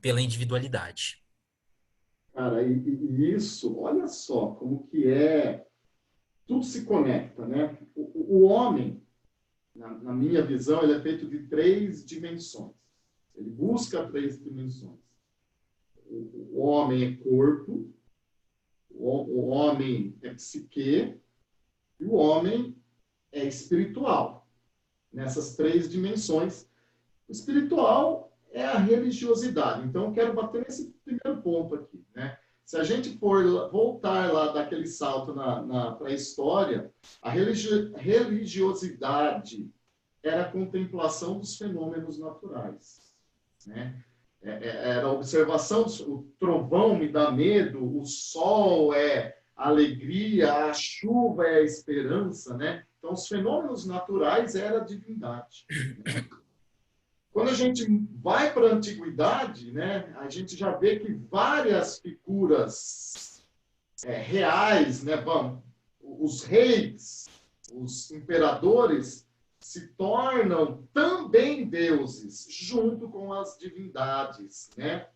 pela individualidade. Cara, e isso, olha só como que é, tudo se conecta, né? O homem, na minha visão, ele é feito de três dimensões. Ele busca três dimensões. O homem é corpo, o homem é psique e o homem é espiritual. Nessas três dimensões. O espiritual é a religiosidade. Então, eu quero bater nesse primeiro ponto aqui, né? Se a gente for voltar lá daquele salto para a história, a religiosidade era a contemplação dos fenômenos naturais, né? Era a observação, o trovão me dá medo, o sol é a alegria, a chuva é a esperança, né? Então, os fenômenos naturais era a divindade, né? Quando a gente vai para a antiguidade, né, a gente já vê que várias figuras reais, né, os reis, os imperadores, se tornam também deuses, junto com as divindades, né?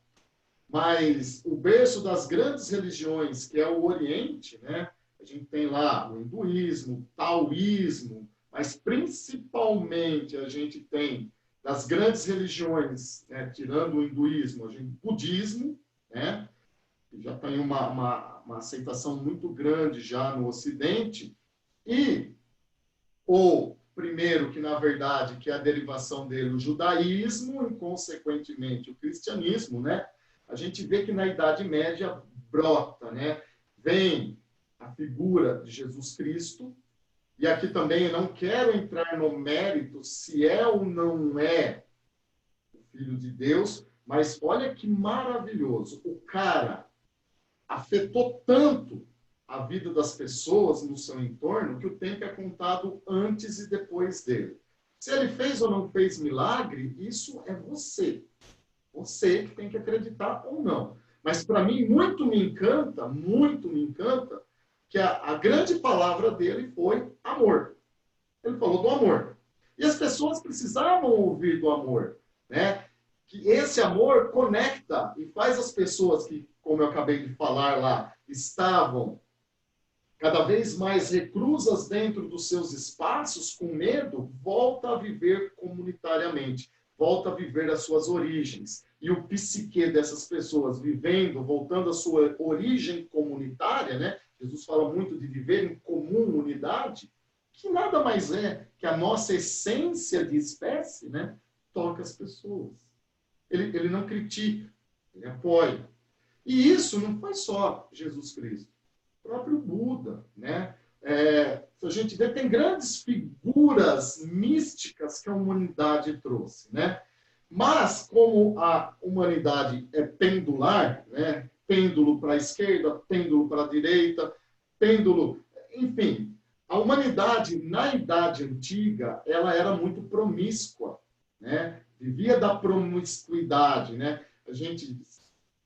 Mas o berço das grandes religiões, que é o Oriente, né? A gente tem lá o hinduísmo, o taoísmo, mas principalmente a gente tem das grandes religiões, né? Tirando o hinduísmo, a gente, o budismo, né? Que já tem uma aceitação muito grande já no Ocidente, e o primeiro, que na verdade que é a derivação dele, o judaísmo, e consequentemente o cristianismo, né? A gente vê que na Idade Média brota, né? Vem a figura de Jesus Cristo, e aqui também eu não quero entrar no mérito se é ou não é o Filho de Deus, mas olha que maravilhoso. O cara afetou tanto a vida das pessoas no seu entorno que o tempo é contado antes e depois dele. Se ele fez ou não fez milagre, isso é você. Você que tem que acreditar ou não. Mas para mim, muito me encanta, que a grande palavra dele foi amor. Ele falou do amor. E as pessoas precisavam ouvir do amor, né? Que esse amor conecta e faz as pessoas que, como eu acabei de falar lá, estavam cada vez mais reclusas dentro dos seus espaços, com medo, volta a viver comunitariamente, volta a viver as suas origens. E o psique dessas pessoas vivendo, voltando à sua origem comunitária, né? Jesus fala muito de viver em comum unidade, que nada mais é que a nossa essência de espécie, né? Toca as pessoas. Ele não critica, ele apoia. E isso não foi só Jesus Cristo. O próprio Buda, né? A gente vê, tem grandes figuras místicas que a humanidade trouxe, né? Mas, como a humanidade é pendular, né? Pêndulo para a esquerda, pêndulo para a direita, pêndulo... Enfim, a humanidade, na Idade Antiga, ela era muito promíscua, né? Vivia da promiscuidade, né? A gente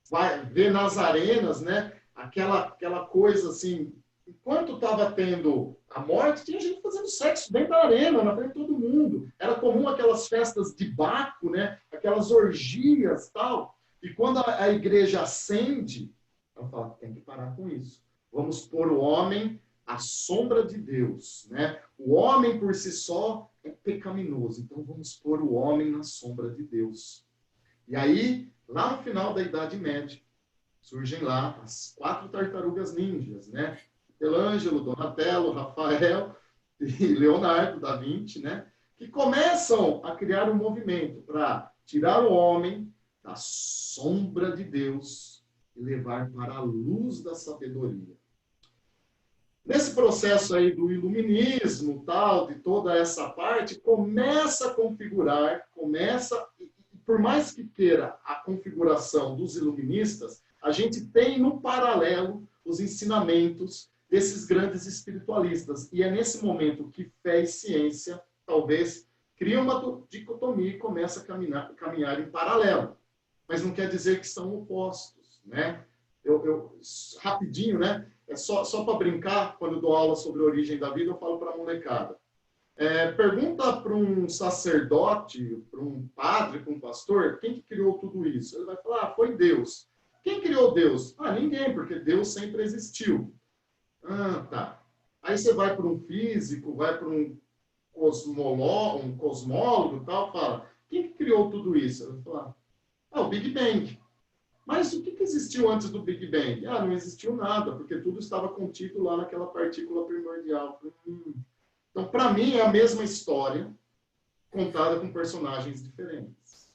vai ver nas arenas, né? Aquela coisa assim, enquanto estava tendo a morte, tinha gente fazendo sexo dentro da arena, na frente de todo mundo. Era comum aquelas festas de Baco, né? Aquelas orgias tal. E quando a igreja acende, ela fala, tem que parar com isso. Vamos pôr o homem à sombra de Deus, né? O homem por si só é pecaminoso, então vamos pôr o homem na sombra de Deus. E aí, lá no final da Idade Média, surgem lá as 4 tartarugas ninjas, né? Michelangelo, Donatello, Rafael e Leonardo da Vinci, né? Que começam a criar um movimento para tirar o homem da sombra de Deus e levar para a luz da sabedoria. Nesse processo aí do iluminismo, tal, de toda essa parte, começa a configurar, por mais que queira a configuração dos iluministas, a gente tem no paralelo os ensinamentos desses grandes espiritualistas. E é nesse momento que fé e ciência, talvez, criam uma dicotomia e começam a caminhar em paralelo. Mas não quer dizer que são opostos, né? Rapidinho, né? É só para brincar, quando eu dou aula sobre a origem da vida, eu falo para a molecada. Pergunta para um sacerdote, para um padre, para um pastor, quem que criou tudo isso? Ele vai falar, foi Deus. Quem criou Deus? Ninguém, porque Deus sempre existiu. Tá. Aí você vai para um físico, vai para um cosmólogo e tal, fala, quem que criou tudo isso? Ele vai falar, o Big Bang. Mas o que existiu antes do Big Bang? Não existiu nada, porque tudo estava contido lá naquela partícula primordial. Então, para mim, é a mesma história, contada com personagens diferentes.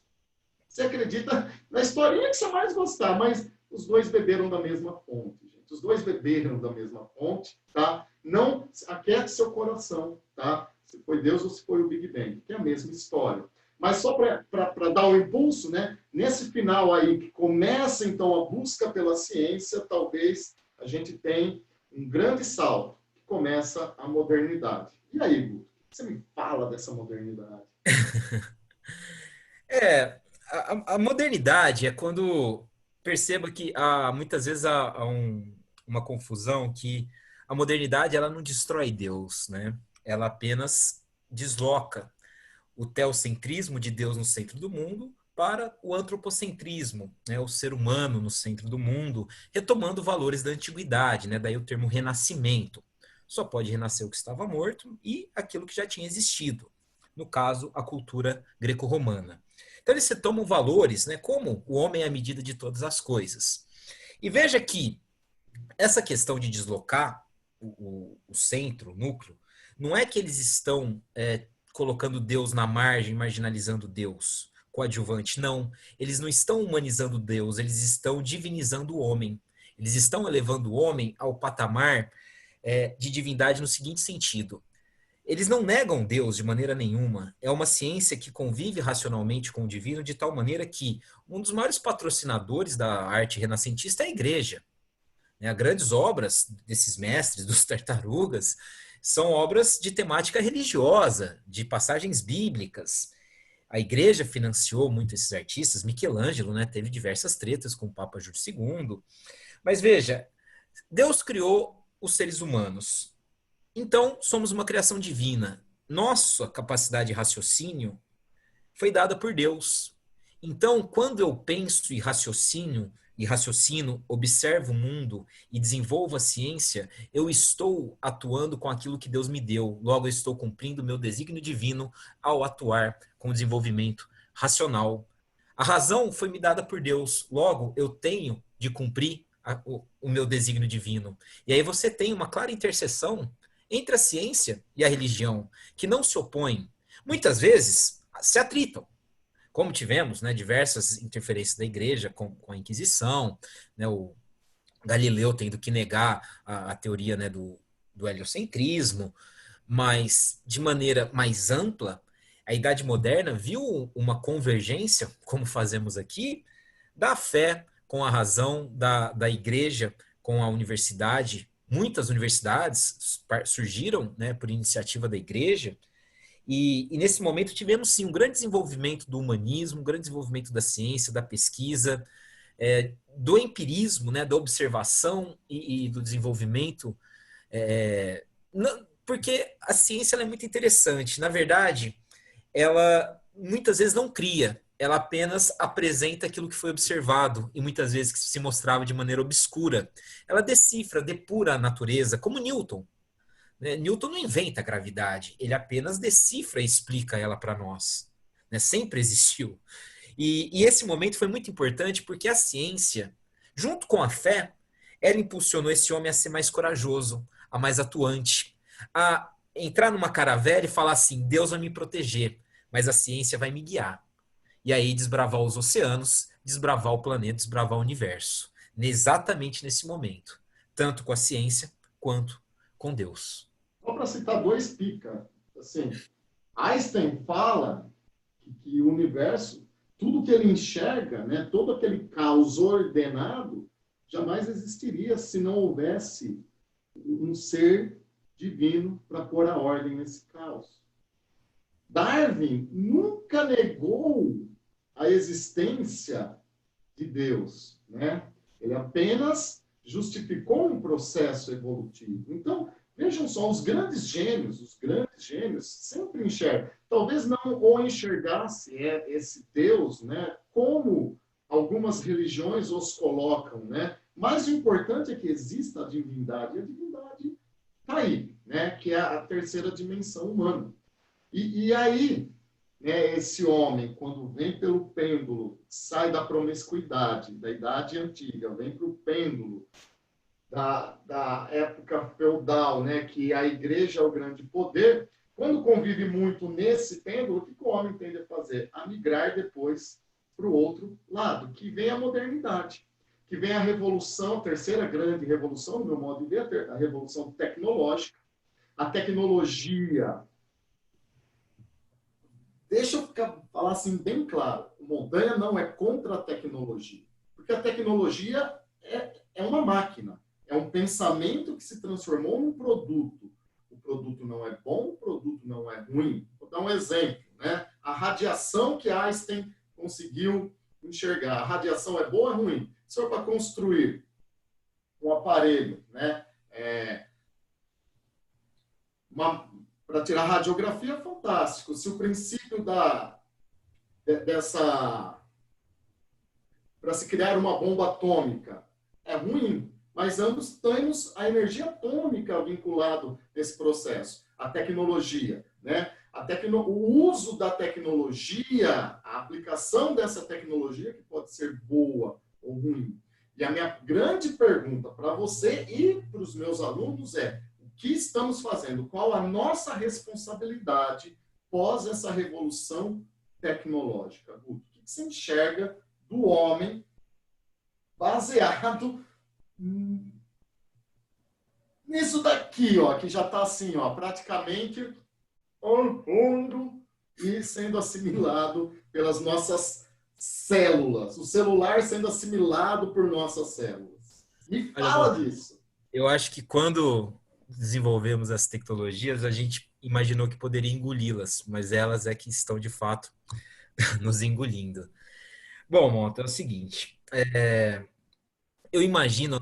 Você acredita na historinha que você mais gostar, mas os dois beberam da mesma fonte, gente. Os dois beberam da mesma fonte, tá? Não aquiete seu coração, tá? Se foi Deus ou se foi o Big Bang, que é a mesma história. Mas só para dar um impulso, né? Nesse final aí, que começa, então, a busca pela ciência, talvez a gente tenha um grande salto, que começa a modernidade. E aí, Guto, o que você me fala dessa modernidade? É, a modernidade é quando perceba que muitas vezes há uma confusão que a modernidade ela não destrói Deus, né? Ela apenas desloca o teocentrismo de Deus no centro do mundo para o antropocentrismo, né? O ser humano no centro do mundo, retomando valores da antiguidade, né? Daí o termo renascimento. Só pode renascer o que estava morto e aquilo que já tinha existido. No caso, a cultura greco-romana. Então eles retomam valores, né? Como o homem é a medida de todas as coisas. E veja que essa questão de deslocar o centro, o núcleo, não é que eles estão colocando Deus na margem, marginalizando Deus, coadjuvante. Não. Eles não estão humanizando Deus, eles estão divinizando o homem. Eles estão elevando o homem ao patamar de divindade no seguinte sentido. Eles não negam Deus de maneira nenhuma. É uma ciência que convive racionalmente com o divino de tal maneira que um dos maiores patrocinadores da arte renascentista é a igreja, né? Grandes obras desses mestres, dos tartarugas, são obras de temática religiosa, de passagens bíblicas. A igreja financiou muito esses artistas. Michelangelo, né, teve diversas tretas com o Papa Júlio II. Mas veja, Deus criou os seres humanos. Então, somos uma criação divina. Nossa capacidade de raciocínio foi dada por Deus. Então, quando eu penso e raciocino, observo o mundo e desenvolvo a ciência, eu estou atuando com aquilo que Deus me deu. Logo, eu estou cumprindo o meu desígnio divino ao atuar com o desenvolvimento racional. A razão foi me dada por Deus. Logo, eu tenho de cumprir o meu desígnio divino. E aí você tem uma clara interseção entre a ciência e a religião, que não se opõem. Muitas vezes se atritam, como tivemos, né, diversas interferências da igreja com a Inquisição, né, o Galileu tendo que negar a teoria, né, do heliocentrismo, mas de maneira mais ampla, a Idade Moderna viu uma convergência, como fazemos aqui, da fé com a razão, da igreja com a universidade. Muitas universidades surgiram, né, por iniciativa da igreja, e nesse momento tivemos sim um grande desenvolvimento do humanismo, um grande desenvolvimento da ciência, da pesquisa, do empirismo, né, da observação e do desenvolvimento, porque a ciência ela é muito interessante. Na verdade, ela muitas vezes não cria, ela apenas apresenta aquilo que foi observado e muitas vezes que se mostrava de maneira obscura. Ela decifra, depura a natureza, como Newton. Né? Newton não inventa a gravidade, ele apenas decifra e explica ela para nós. Né? Sempre existiu. E esse momento foi muito importante porque a ciência, junto com a fé, ela impulsionou esse homem a ser mais corajoso, a mais atuante, a entrar numa caravela e falar assim: Deus vai me proteger, mas a ciência vai me guiar. E aí desbravar os oceanos, desbravar o planeta, desbravar o universo. Exatamente nesse momento, tanto com a ciência quanto com Deus. Só para citar dois pica, assim, Einstein fala que o universo, tudo que ele enxerga, né, todo aquele caos ordenado, jamais existiria se não houvesse um ser divino para pôr a ordem nesse caos. Darwin nunca negou a existência de Deus, né? Ele apenas justificou um processo evolutivo. Então, Vejam só, os grandes gênios sempre enxergam. Talvez não o enxergasse esse Deus, né, como algumas religiões os colocam, né? Mas o importante é que exista a divindade. E a divindade está aí, né, que é a terceira dimensão humana. E aí, né, esse homem, quando vem pelo pêndulo, sai da promiscuidade, da idade antiga, vem para o pêndulo da época feudal, né, que a igreja é o grande poder, quando convive muito nesse pêndulo, o que o homem tende a fazer? A migrar depois para o outro lado, que vem a modernidade, que vem a revolução, a terceira grande revolução, no meu modo de ver, a revolução tecnológica. A tecnologia, deixa eu falar assim bem claro, o Montanha não é contra a tecnologia, porque a tecnologia é uma máquina, é um pensamento que se transformou num produto. O produto não é bom, o produto não é ruim. Vou dar um exemplo, né? A radiação que Einstein conseguiu enxergar. A radiação é boa ou é ruim? Se for para construir um aparelho, né? Para tirar radiografia, fantástico. Se o princípio dessa para se criar uma bomba atômica é ruim, mas ambos temos a energia atômica vinculado nesse processo, a tecnologia, né? O uso da tecnologia, a aplicação dessa tecnologia que pode ser boa ou ruim. E a minha grande pergunta para você e para os meus alunos é: o que estamos fazendo? Qual a nossa responsabilidade pós essa revolução tecnológica? Guto, o que você enxerga do homem baseado nisso daqui, ó, que já está assim, ó, praticamente ao fundo e sendo assimilado pelas nossas células. O celular sendo assimilado por nossas células. Me Olha, fala Monta, disso. eu acho que quando desenvolvemos as tecnologias, a gente imaginou que poderia engoli-las, mas elas é que estão de fato nos engolindo. Bom, Monta, é o seguinte, eu imagino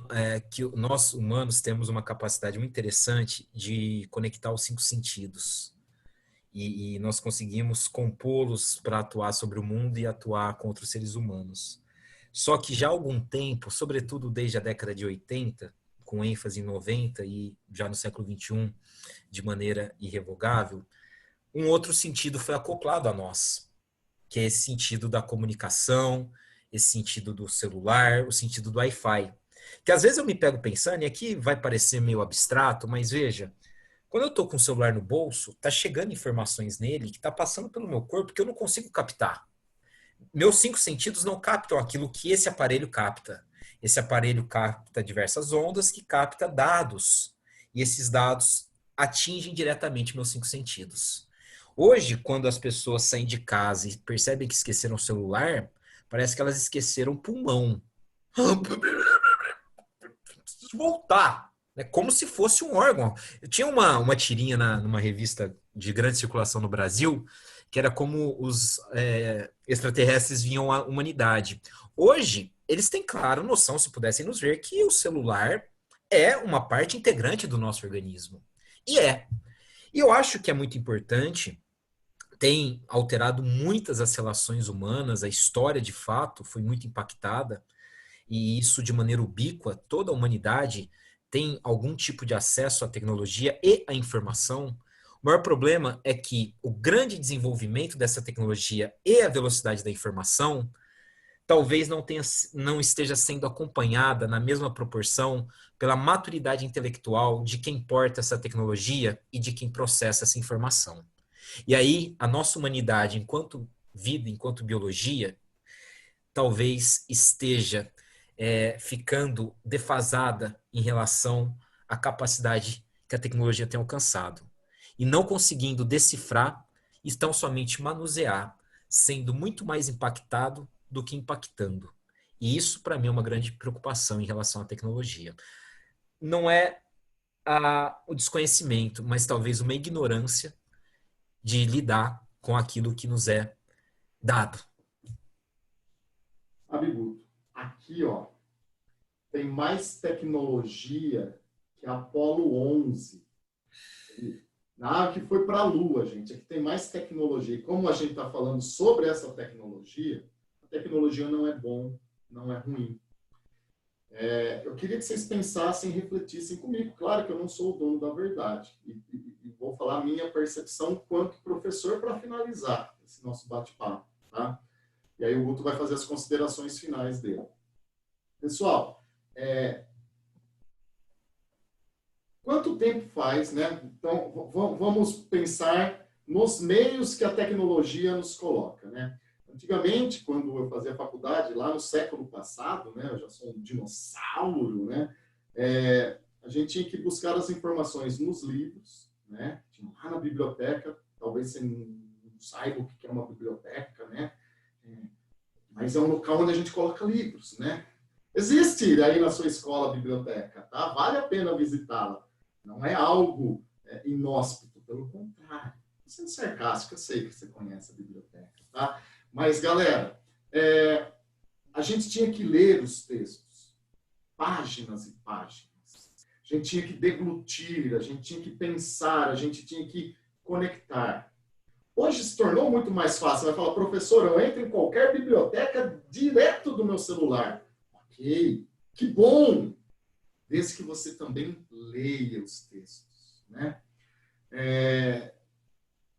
que nós humanos temos uma capacidade muito interessante de conectar os cinco sentidos. E nós conseguimos compô-los para atuar sobre o mundo e atuar contra os seres humanos. Só que já há algum tempo, sobretudo desde a década de 80, com ênfase em 90 e já no século 21, de maneira irrevogável, um outro sentido foi acoplado a nós, que é esse sentido da comunicação, esse sentido do celular, o sentido do Wi-Fi. Que às vezes eu me pego pensando, e aqui vai parecer meio abstrato, mas veja, quando eu estou com o celular no bolso, tá chegando informações nele que tá passando pelo meu corpo que eu não consigo captar. Meus cinco sentidos não captam aquilo que esse aparelho capta. Esse aparelho capta diversas ondas que capta dados. E esses dados atingem diretamente meus cinco sentidos. Hoje, quando as pessoas saem de casa e percebem que esqueceram o celular, parece que elas esqueceram o pulmão. Preciso voltar, né? Como se fosse um órgão. Eu tinha uma tirinha numa revista de grande circulação no Brasil, que era como os extraterrestres viam a humanidade. Hoje, eles têm, claro, noção, se pudessem nos ver, que o celular é uma parte integrante do nosso organismo. E é. E eu acho que é muito importante, tem alterado muitas as relações humanas, a história de fato foi muito impactada, e isso de maneira ubíqua, toda a humanidade tem algum tipo de acesso à tecnologia e à informação. O maior problema é que o grande desenvolvimento dessa tecnologia e a velocidade da informação talvez não esteja sendo acompanhada na mesma proporção pela maturidade intelectual de quem porta essa tecnologia e de quem processa essa informação. E aí, a nossa humanidade, enquanto vida, enquanto biologia, talvez esteja ficando defasada em relação à capacidade que a tecnologia tem alcançado. E não conseguindo decifrar, estão somente manusear, sendo muito mais impactado do que impactando. E isso, para mim, é uma grande preocupação em relação à tecnologia. Não é o desconhecimento, mas talvez uma ignorância de lidar com aquilo que nos é dado. Abiguto, aqui, ó, tem mais tecnologia que Apolo 11. Nave que foi para a Lua, gente. Aqui tem mais tecnologia. E como a gente está falando sobre essa tecnologia, a tecnologia não é bom, não é ruim. Eu queria que vocês pensassem e refletissem comigo. Claro que eu não sou o dono da verdade. E vou falar a minha percepção quanto professor para finalizar esse nosso bate-papo. Tá? E aí o Guto vai fazer as considerações finais dele. Pessoal, quanto tempo faz, né? Então, vamos pensar nos meios que a tecnologia nos coloca, né? Antigamente, quando eu fazia faculdade, lá no século passado, né? Eu já sou um dinossauro, né? A gente tinha que buscar as informações nos livros, né? Tinha lá na biblioteca, talvez você não saiba o que é uma biblioteca, né? Mas é um local onde a gente coloca livros, né? Existe aí na sua escola a biblioteca, tá? Vale a pena visitá-la. Não é algo inóspito, pelo contrário. Sendo sarcástico, eu sei que você conhece a biblioteca, tá? Mas, galera, a gente tinha que ler os textos, páginas e páginas. A gente tinha que deglutir, a gente tinha que pensar, a gente tinha que conectar. Hoje se tornou muito mais fácil. Vai falar, professor, eu entro em qualquer biblioteca direto do meu celular. Ok, que bom! Desde que você também leia os textos, né?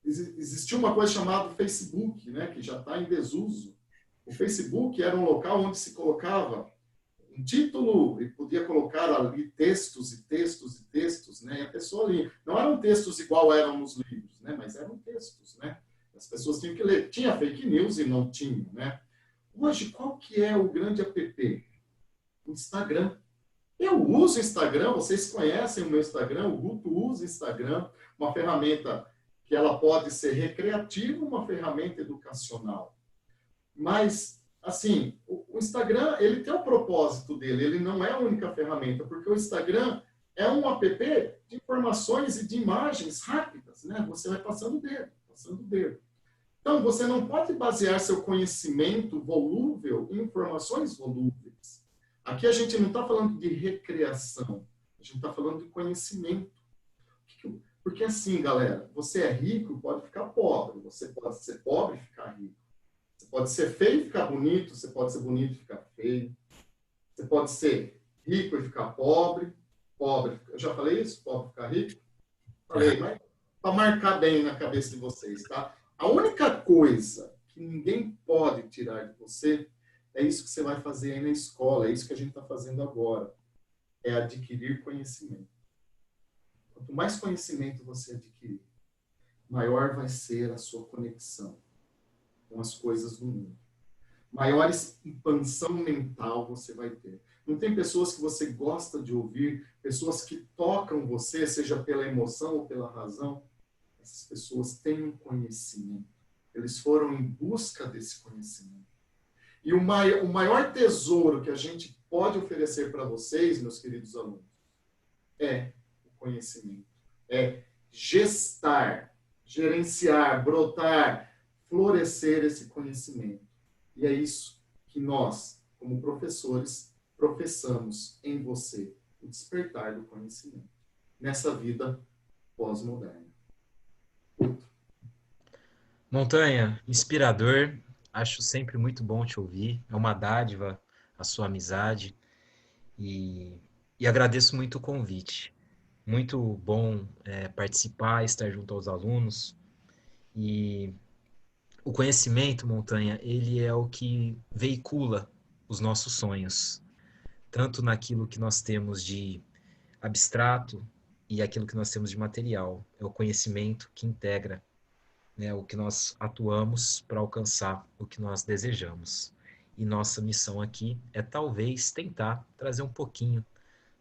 Existia uma coisa chamada Facebook, né, que já está em desuso. O Facebook era um local onde se colocava um título e podia colocar ali textos e textos e textos, né? E a pessoa lia. Não eram textos igual eram nos livros, né? Mas eram textos, né? As pessoas tinham que ler. Tinha fake news e não tinha, né? Hoje, qual que é o grande app? O Instagram. Eu uso o Instagram, vocês conhecem o meu Instagram, o Guto usa o Instagram, uma ferramenta que ela pode ser recreativa, uma ferramenta educacional. Mas, assim, o Instagram, ele tem o propósito dele, ele não é a única ferramenta, porque o Instagram é um app de informações e de imagens rápidas, né? Você vai passando o dedo, passando o dedo. Então, você não pode basear seu conhecimento volúvel em informações volúveis. Aqui a gente não está falando de recreação, a gente está falando de conhecimento. Porque assim, galera, você é rico, pode ficar pobre, você pode ser pobre e ficar rico. Você pode ser feio e ficar bonito, você pode ser bonito e ficar feio. Você pode ser rico e ficar pobre, pobre. Eu já falei isso? Pobre e ficar rico? Falei, mas para marcar bem na cabeça de vocês, tá? A única coisa que ninguém pode tirar de você é isso que você vai fazer aí na escola, é isso que a gente está fazendo agora. É adquirir conhecimento. Quanto mais conhecimento você adquirir, maior vai ser a sua conexão com as coisas do mundo. Maior expansão mental você vai ter. Não tem pessoas que você gosta de ouvir, pessoas que tocam você, seja pela emoção ou pela razão. Essas pessoas têm um conhecimento. Eles foram em busca desse conhecimento. E o maior tesouro que a gente pode oferecer para vocês, meus queridos alunos, é o conhecimento. É gestar, gerenciar, brotar, florescer esse conhecimento. E é isso que nós, como professores, professamos em você, o despertar do conhecimento, nessa vida pós-moderna. Montanha, inspirador. Acho sempre muito bom te ouvir. É uma dádiva a sua amizade e, e agradeço muito o convite. Muito bom participar, estar junto aos alunos. E o conhecimento, Montanha, ele é o que veicula os nossos sonhos, tanto naquilo que nós temos de abstrato e aquilo que nós temos de material. É o conhecimento que integra, né, o que nós atuamos para alcançar o que nós desejamos. E nossa missão aqui é talvez tentar trazer um pouquinho,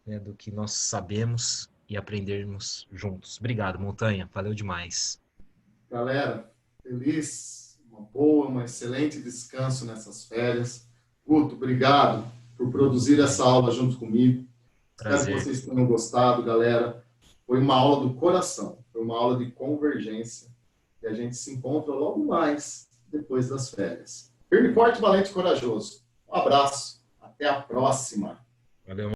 né, do que nós sabemos e aprendermos juntos. Obrigado, Montanha. Valeu demais. Galera, feliz, uma boa, um excelente descanso nessas férias. Guto, obrigado por produzir essa aula junto comigo. Espero que Prazer. vocês tenham gostado, galera. Foi uma aula do coração, foi uma aula de convergência. E a gente se encontra logo mais depois das férias. Firme, forte, valente e corajoso. Um abraço. Até a próxima. Valeu.